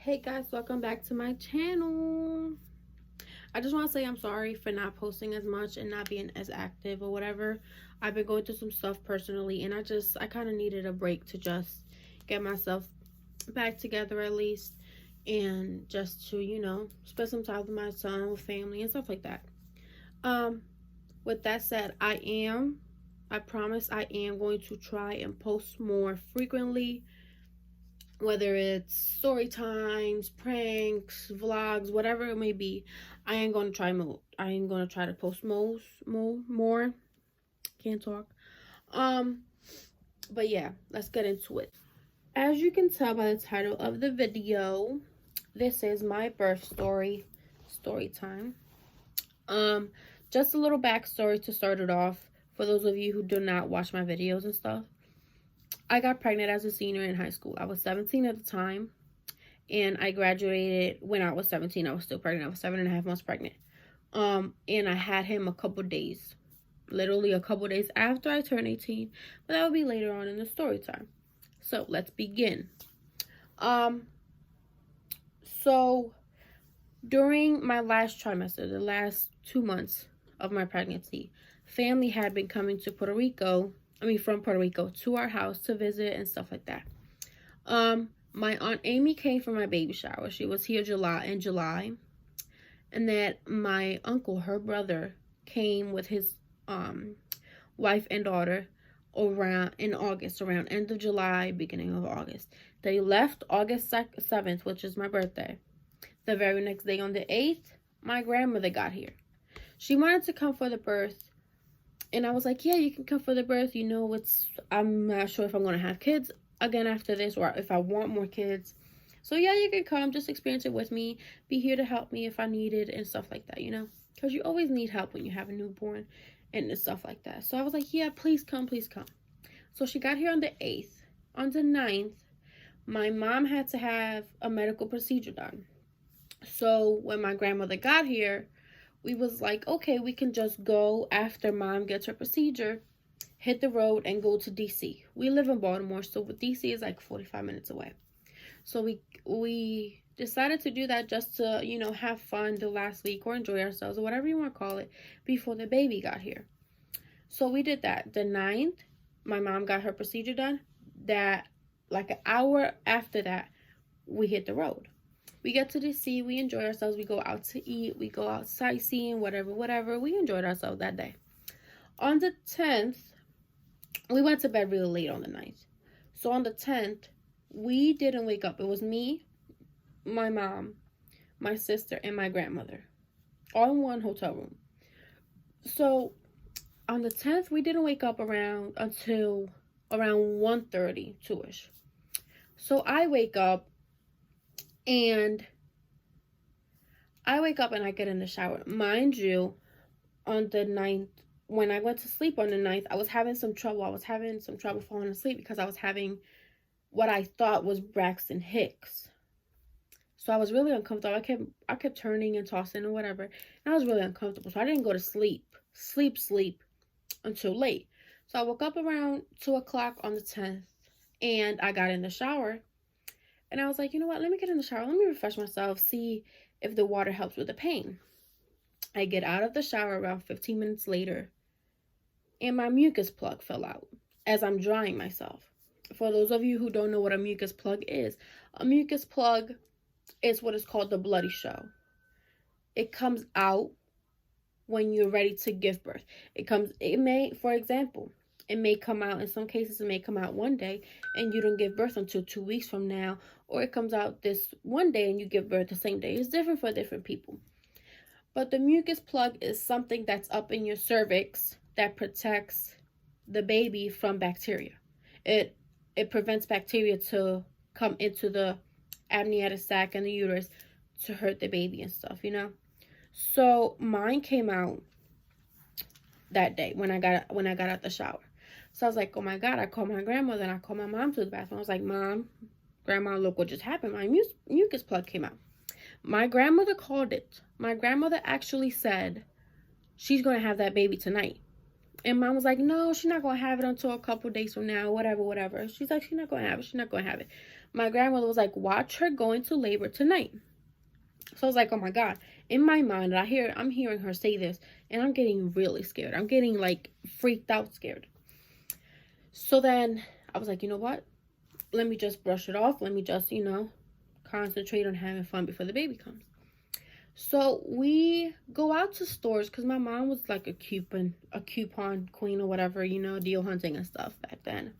Hey guys, welcome back to my channel. I just want to say I'm sorry for not posting as much and not being as active or whatever. I've been going through some stuff personally, and I kind of needed a break to just get myself back together at least, and just to, spend some time with my son, with family and stuff like that. Um with that said, I promise I am going to try and post more frequently, whether it's story times, pranks, vlogs, whatever it may be. I ain't gonna try more. I ain't gonna try to post more. Can't talk. Um, but yeah, let's get into it. As you can tell by the title of the video, this is my birth story time. Um, just a little backstory to start it off for those of you who do not watch my videos and stuff. I got pregnant as a senior in high school. I was 17 at the time, and I graduated when I was 17. I was still pregnant. I was 7.5 months pregnant. And I had him a couple days, literally a couple days after I turned 18, but that will be later on in the story time. So let's begin. So during my last trimester, the last 2 months of my pregnancy, family had been coming to from Puerto Rico to our house to visit and stuff like that. My Aunt Amy came for my baby shower. She was here in July. And then my uncle, her brother, came with his wife and daughter around in August, around end of July, beginning of August. They left August 7th, which is my birthday. The very next day, on the 8th, my grandmother got here. She wanted to come for the birth. And I was like, yeah, you can come for the birth. I'm not sure if I'm going to have kids again after this, or if I want more kids. So yeah, you can come, just experience it with me, be here to help me if I need it and stuff like that, because you always need help when you have a newborn and stuff like that. So I was like, yeah, please come. So she got here on the 8th. On the 9th, my mom had to have a medical procedure done. So when my grandmother got here, we was like, okay, we can just go after mom gets her procedure, hit the road and go to DC. We live in Baltimore, so DC is like 45 minutes away. So we decided to do that just to, have fun the last week or enjoy ourselves or whatever you want to call it before the baby got here. So we did that. The 9th, my mom got her procedure done. That, like an hour after that, we hit the road. We get to DC, we enjoy ourselves, we go out to eat, we go out sightseeing, whatever. We enjoyed ourselves that day. On the 10th, we went to bed really late on the 9th. So on the 10th, we didn't wake up. It was me, my mom, my sister, and my grandmother, all in one hotel room. So on the 10th, we didn't wake up until around 1:30, 2ish. So I wake up and I get in the shower. Mind you, on the 9th, when I went to sleep on the 9th, I was having some trouble. I was having some trouble falling asleep because I was having what I thought was Braxton Hicks. So I was really uncomfortable. I kept turning and tossing or whatever. And I was really uncomfortable. So I didn't go to sleep until late. So I woke up around 2 o'clock on the 10th and I got in the shower. And I was like, you know what? Let me get in the shower. Let me refresh myself, see if the water helps with the pain. I get out of the shower around 15 minutes later and my mucus plug fell out as I'm drying myself. For those of you who don't know what a mucus plug is, a mucus plug is what is called the bloody show. It comes out when you're ready to give birth. For example, it may come out, in some cases, it may come out one day and you don't give birth until 2 weeks from now, or it comes out this one day and you give birth the same day. It's different for different people. But the mucus plug is something that's up in your cervix that protects the baby from bacteria. It prevents bacteria to come into the amniotic sac and the uterus to hurt the baby and stuff, So mine came out that day when I got out the shower. So I was like, oh my God, I called my grandmother and I called my mom to the bathroom. I was like, Mom, Grandma, look what just happened. My mucus plug came out. My grandmother called it. My grandmother actually said she's going to have that baby tonight. And mom was like, no, she's not going to have it until a couple days from now, whatever. She's like, she's not going to have it. She's not going to have it. My grandmother was like, watch her go into labor tonight. So I was like, oh my God. In my mind, I'm hearing her say this, and I'm getting really scared. I'm getting like freaked out scared. So then I was like, you know what? Let me just brush it off. Let me just, concentrate on having fun before the baby comes. So we go out to stores because my mom was like a coupon queen or whatever, deal hunting and stuff back then.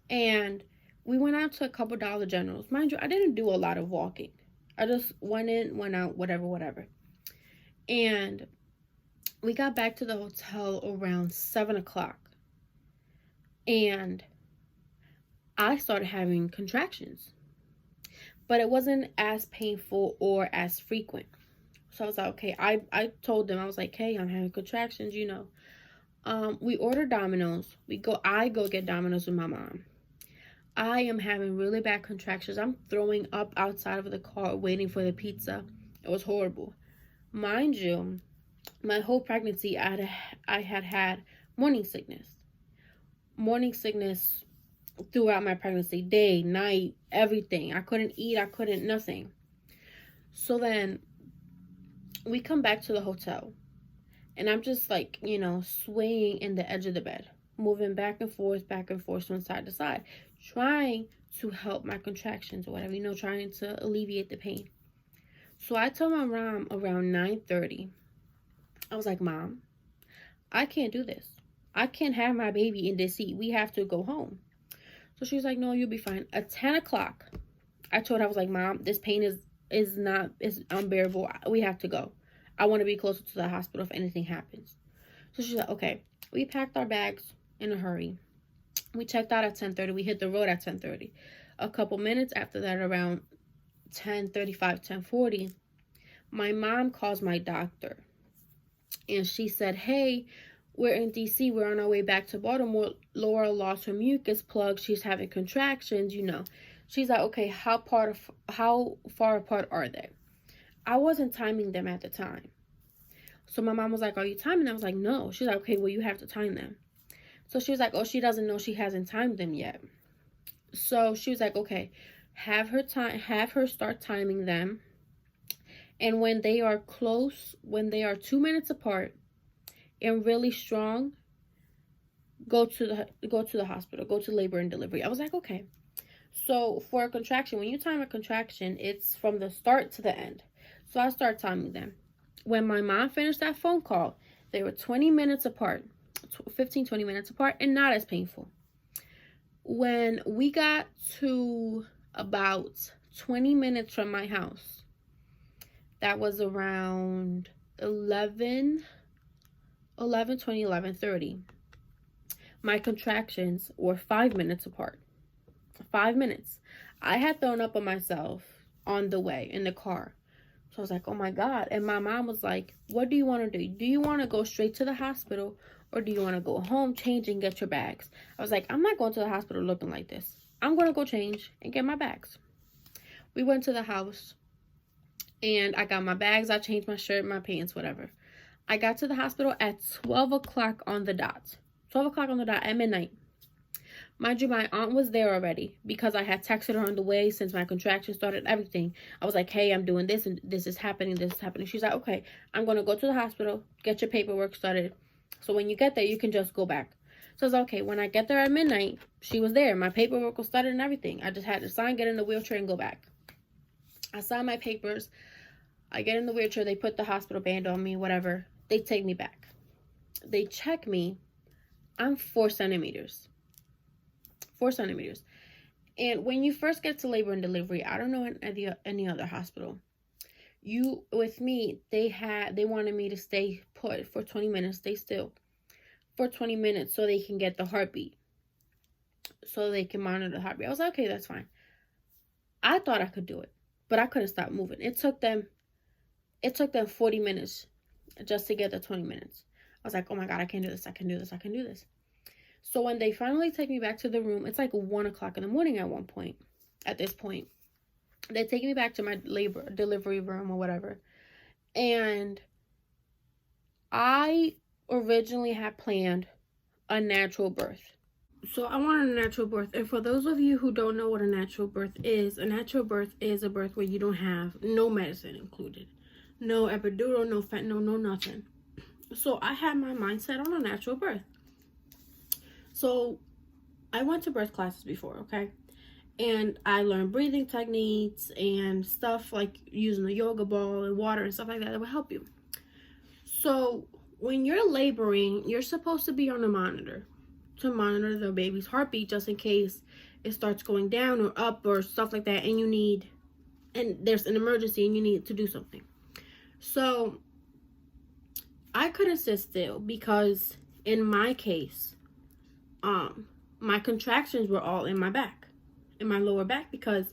And we went out to a couple Dollar Generals. Mind you, I didn't do a lot of walking. I just went in, went out, whatever. And we got back to the hotel around 7 o'clock. And I started having contractions. But it wasn't as painful or as frequent. So I was like, okay, I told them, I was like, hey, I'm having contractions, we ordered Domino's. I go get Domino's with my mom. I am having really bad contractions. I'm throwing up outside of the car waiting for the pizza. It was horrible. Mind you, my whole pregnancy, I had morning sickness. Morning sickness throughout my pregnancy, day, night, everything. I couldn't eat, nothing. So then we come back to the hotel, and I'm just like, swaying in the edge of the bed, moving back and forth from side to side, trying to help my contractions or whatever, trying to alleviate the pain. So I told my mom around 9:30, I was like, Mom, I can't do this. I can't have my baby in this seat. We have to go home. So she was like, no, you'll be fine. At 10 o'clock, I told her, I was like, Mom, this pain is unbearable. We have to go. I want to be closer to the hospital if anything happens. So she's like, okay. We packed our bags in a hurry. We checked out at 10:30. We hit the road at 10:30. A couple minutes after that, around 10:35, 10:40, my mom calls my doctor. And she said, hey, we're in DC. We're on our way back to Baltimore. Laura lost her mucus plug. She's having contractions, She's like, okay, how far apart are they? I wasn't timing them at the time. So my mom was like, are you timing them? I was like, no. She's like, okay, well, you have to time them. So she was like, oh, she doesn't know she hasn't timed them yet. So she was like, okay, have her start timing them. And when they are close, when they are 2 minutes apart and really strong, go to the hospital, go to labor and delivery. I was like, okay. So for a contraction, when you time a contraction, it's from the start to the end. So I start timing them. When my mom finished that phone call, they were 20 minutes apart, 15, 20 minutes apart, and not as painful. When we got to about 20 minutes from my house, that was around 11:30. My contractions were 5 minutes apart. 5 minutes. I had thrown up on myself on the way in the car. So I was like, oh my God. And my mom was like, what do you want to do? Do you want to go straight to the hospital, or do you want to go home, change, and get your bags? I was like, I'm not going to the hospital looking like this. I'm going to go change and get my bags. We went to the house, and I got my bags. I changed my shirt, my pants, whatever. I got to the hospital at 12 o'clock on the dot. 12 o'clock on the dot at midnight. Mind you, my aunt was there already because I had texted her on the way since my contraction started, everything. I was like, hey, I'm doing this, and this is happening, She's like, okay, I'm going to go to the hospital, get your paperwork started. So when you get there, you can just go back. So I was like, okay, when I get there at midnight, she was there. My paperwork was started and everything. I just had to sign, get in the wheelchair, and go back. I signed my papers. I get in the wheelchair. They put the hospital band on me, whatever. They take me back. They check me. I'm 4 centimeters. 4 centimeters. And when you first get to labor and delivery, I don't know in any other hospital, with me, they wanted me to stay put for 20 minutes, stay still for 20 minutes so they can get the heartbeat, so they can monitor the heartbeat. I was like, okay, that's fine. I thought I could do it, but I couldn't stop moving. It took them 40 minutes just to get the 20 minutes. I was like, oh my God, I can do this. I can do this. So when they finally take me back to the room, it's like 1 o'clock in the morning at this point. They take me back to my labor delivery room or whatever. And I originally had planned a natural birth. So I wanted a natural birth. And for those of you who don't know what a natural birth is a birth where you don't have no medicine included. No epidural, no fentanyl, no nothing. So I had my mindset on a natural birth. So I went to birth classes before, okay? And I learned breathing techniques and stuff like using the yoga ball and water and stuff like that would help you. So when you're laboring, you're supposed to be on a monitor to monitor the baby's heartbeat just in case it starts going down or up or stuff like that, and there's an emergency and you need to do something. So I couldn't sit still because in my case, my contractions were all in my back, in my lower back, because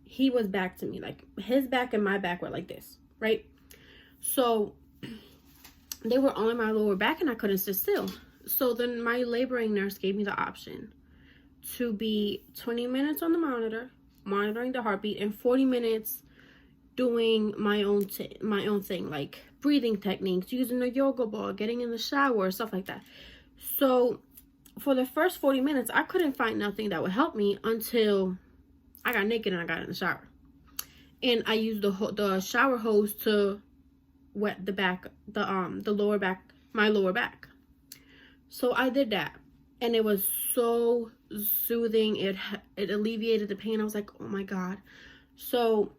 he was back to me. Like his back and my back were like this, right? So they were all in my lower back and I couldn't sit still. So then my laboring nurse gave me the option to be 20 minutes on the monitor, monitoring the heartbeat, and 40 minutes doing my own thing, like breathing techniques, using the yoga ball, getting in the shower, stuff like that. So for the first 40 minutes, I couldn't find nothing that would help me until I got naked and I got in the shower. And I used the shower hose to wet the back, the lower back, my lower back. So I did that, and it was so soothing. It alleviated the pain. I was like, oh my God. So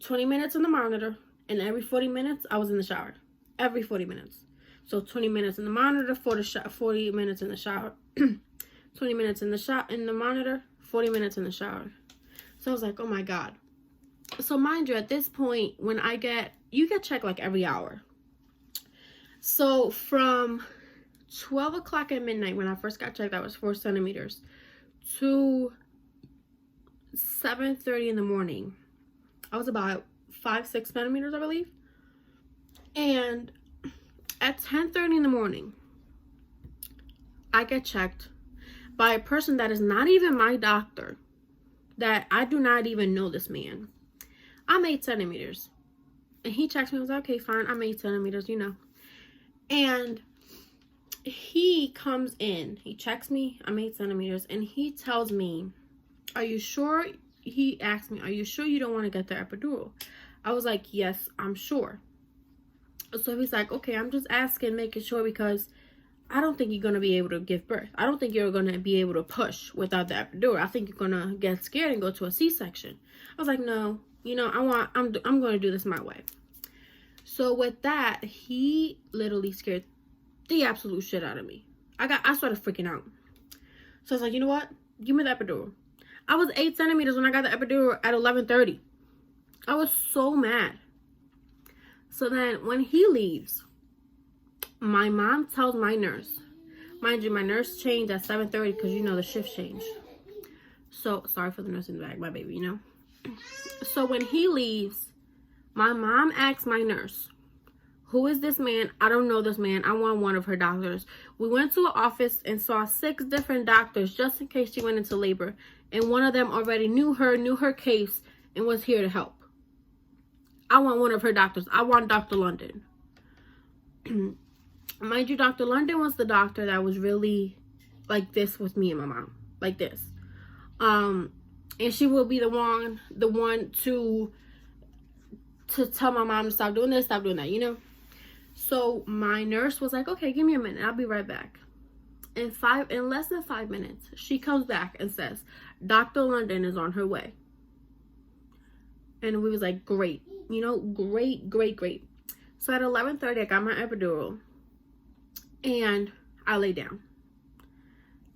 20 minutes on the monitor, and every 40 minutes I was in the shower. Every 40 minutes. So 20 minutes in the monitor, 40 minutes in the shower. 20 minutes in the monitor, 40 minutes in the shower. So I was like, oh my God. So mind you, at this point, when you get checked like every hour. So from 12 o'clock at midnight, when I first got checked, that was 4 centimeters, to 7:30 in the morning, I was about 5-6 centimeters, I believe. And at 10:30 in the morning, I get checked by a person that is not even my doctor, that I do not even know this man. I'm 8 centimeters. And he checks me. I was like, okay, fine. I'm 8 centimeters, And he comes in. He checks me. I'm 8 centimeters. And he tells me, are you sure? He asked me, are you sure you don't want to get the epidural? I was like, yes, I'm sure. So he's like, okay, I'm just asking, making sure, because I don't think you're going to be able to give birth. I don't think you're going to be able to push without the epidural. I think you're going to get scared and go to a C-section. I was like, no, I'm going to do this my way. So with that, he literally scared the absolute shit out of me. I started freaking out. So I was like, you know what? Give me the epidural. I was 8 centimeters when I got the epidural at 11:30. I was so mad. So then when he leaves, my mom tells my nurse. Mind you, my nurse changed at 7:30 because the shift changed. So sorry for the nurse in the back, my baby, So when he leaves, my mom asks my nurse, who is this man? I don't know this man. I want one of her doctors. We went to an office and saw 6 different doctors just in case she went into labor. And one of them already knew her case, and was here to help. I want one of her doctors. I want Dr. London. Mind you, Dr. London was the doctor that was really like this with me and my mom. Like this. And she will be the one to tell my mom to stop doing this, stop doing that, So my nurse was like, okay, give me a minute. I'll be right back. In less than 5 minutes, she comes back and says, Dr. London is on her way. And we was like, great. Great. So at 11:30, I got my epidural. And I lay down.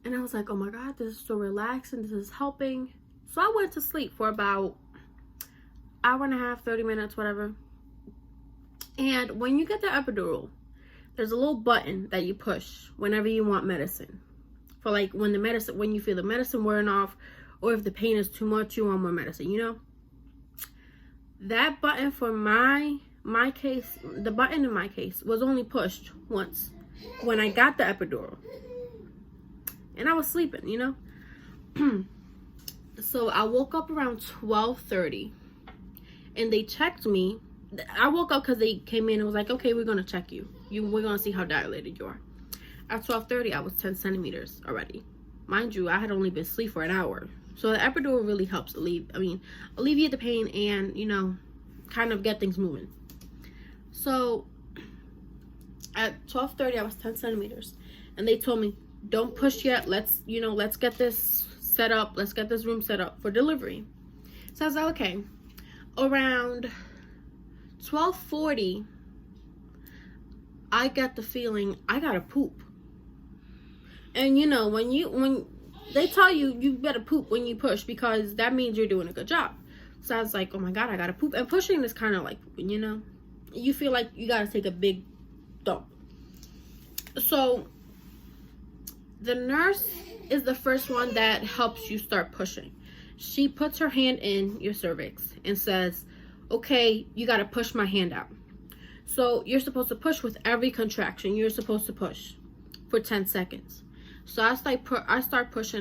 And I was like, oh my God, this is so relaxing. This is helping. So I went to sleep for about hour and a half, 30 minutes, whatever. And when you get the epidural, there's a little button that you push whenever you want medicine. For like when you feel the medicine wearing off, or if the pain is too much, you want more medicine, That button for my case, the button in my case was only pushed once when I got the epidural. And I was sleeping, So I woke up around 12:30 and they checked me. I woke up because they came in and was like, okay, we're going to check you. We're going to see how dilated you are. At 12:30, I was 10 centimeters already. Mind you, I had only been asleep for an hour. So the epidural really helps alleviate the pain and, you know, kind of get things moving. So at 12:30, I was 10 centimeters. And they told me, don't push yet. Let's get this set up. Let's get this room set up for delivery. So I was like, okay. Around 12:40, I got the feeling I gotta poop. And you know, when they tell you you better poop when you push, because that means you're doing a good job. So I was like, oh my God, I gotta poop. And pushing is kind of like pooping, you know? You feel like you gotta take a big dump. So the nurse is the first one that helps you start pushing. She puts her hand in your cervix and says, okay, you gotta push my hand out. So you're supposed to push with every contraction. You're supposed to push for 10 seconds. So I start pushing.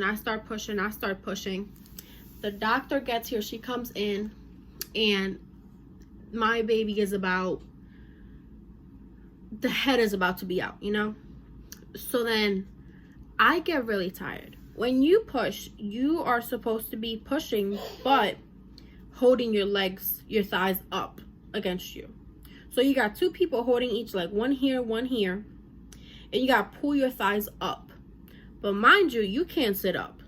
The doctor gets here. She comes in, and my baby is the head is about to be out, you know? So then I get really tired. When you push, you are supposed to be pushing, but holding your legs, your thighs up against you. So you got two people holding each leg, one here, and you got to pull your thighs up. But mind you, you can't sit up.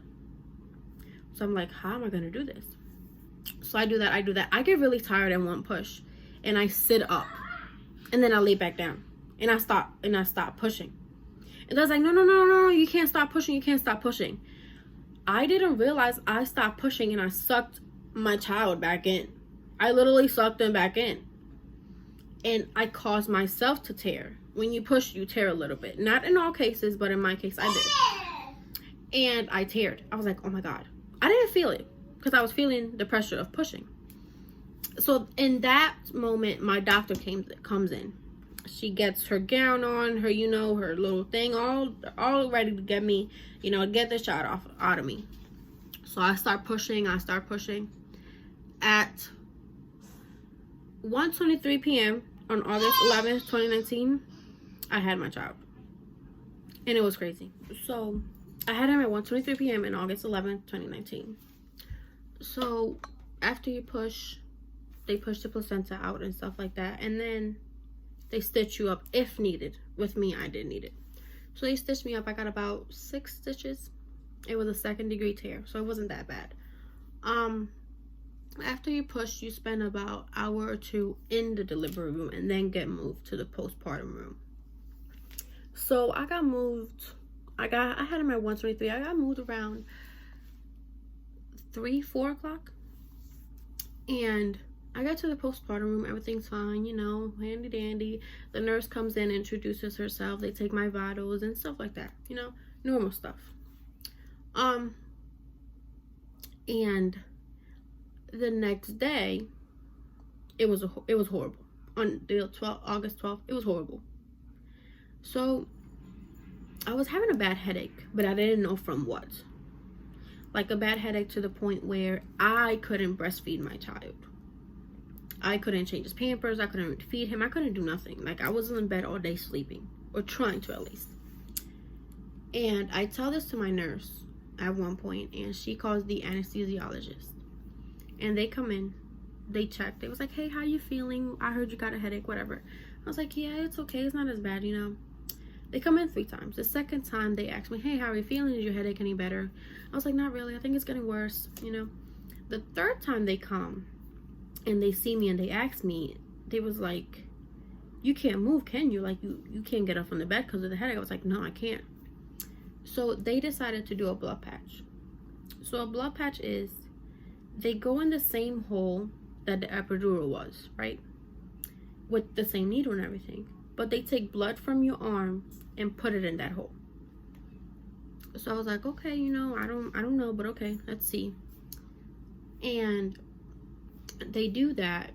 So I'm like, how am I going to do this? So I do that. I get really tired in one push, and I sit up, and then I lay back down, and I stop pushing. And I was like, no, you can't stop pushing. I didn't realize I stopped pushing, and I sucked my child back in. I literally sucked him back in. And I caused myself to tear. When you push, you tear a little bit. Not in all cases, but in my case, I did. And I teared. I was like, oh my God. I didn't feel it, because I was feeling the pressure of pushing. So in that moment, my doctor comes in. She gets her gown on, her, you know, her little thing, all ready to get me, you know, get the shot out of me. So I start pushing. At 1:23 p.m. on August 11th, 2019, I had my child. And it was crazy. So I had him at 1:23 p.m. on August 11th, 2019. So after you push, they push the placenta out and stuff like that. And then they stitch you up if needed. With me, I didn't need it. So they stitched me up. I got about 6 stitches. It was a 2nd degree tear, so it wasn't that bad. After you push, you spend about an hour or 2 in the delivery room and then get moved to the postpartum room. So I got moved. I had him at 1:23. I got moved around 3-4 o'clock. And I got to the postpartum room. Everything's fine, you know, handy dandy. The nurse comes in, introduces herself. They take my vitals and stuff like that, you know, normal stuff. And the next day, it was horrible. On August 12th, it was horrible. So I was having a bad headache, but I didn't know from what. Like a bad headache to the point where I couldn't breastfeed my child. I couldn't change his pampers. I couldn't feed him. I couldn't do nothing. Like, I was in bed all day sleeping, or trying to at least. And I tell this to my nurse at one point, and she calls the anesthesiologist. And they come in, they check. They was like, hey, how you feeling? I heard you got a headache, whatever. I was like, yeah, it's okay. It's not as bad, you know. They come in 3 times. The second time, they asked me, hey, how are you feeling? Is your headache any better? I was like, not really. I think it's getting worse, you know. The third time they come, and they see me and they ask me, they was like, you can't move, can you? Like, you can't get up from the bed because of the headache. I was like, no, I can't. So they decided to do a blood patch. So a blood patch is, they go in the same hole that the epidural was, right? With the same needle and everything. But they take blood from your arm and put it in that hole. So I was like, okay, you know, I don't know, but okay, let's see. And they do that,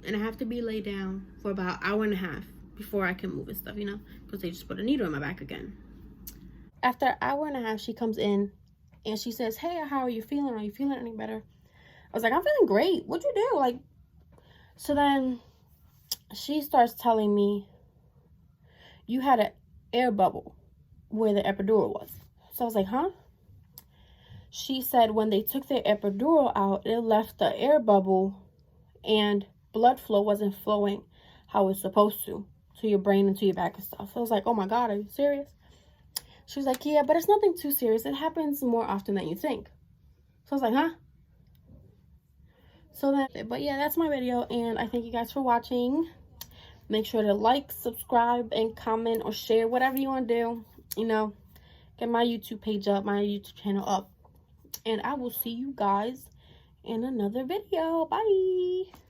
and I have to be laid down for about an hour and a half before I can move and stuff, you know, because they just put a needle in my back again. After an hour and a half, she comes in and she says, hey, how are you feeling? Are you feeling any better? I was like, I'm feeling great. What'd you do? Like, so then she starts telling me, you had an air bubble where the epidural was. So I was like, huh? She said when they took the epidural out, it left the air bubble and blood flow wasn't flowing how it's supposed to your brain and to your back and stuff. So I was like, oh my God, are you serious? She was like, yeah, but it's nothing too serious. It happens more often than you think. So I was like, huh? So then, but yeah, that's my video, and I thank you guys for watching. Make sure to like, subscribe, and comment or share, whatever you want to do. You know, get my YouTube page up, my YouTube channel up. And I will see you guys in another video. Bye.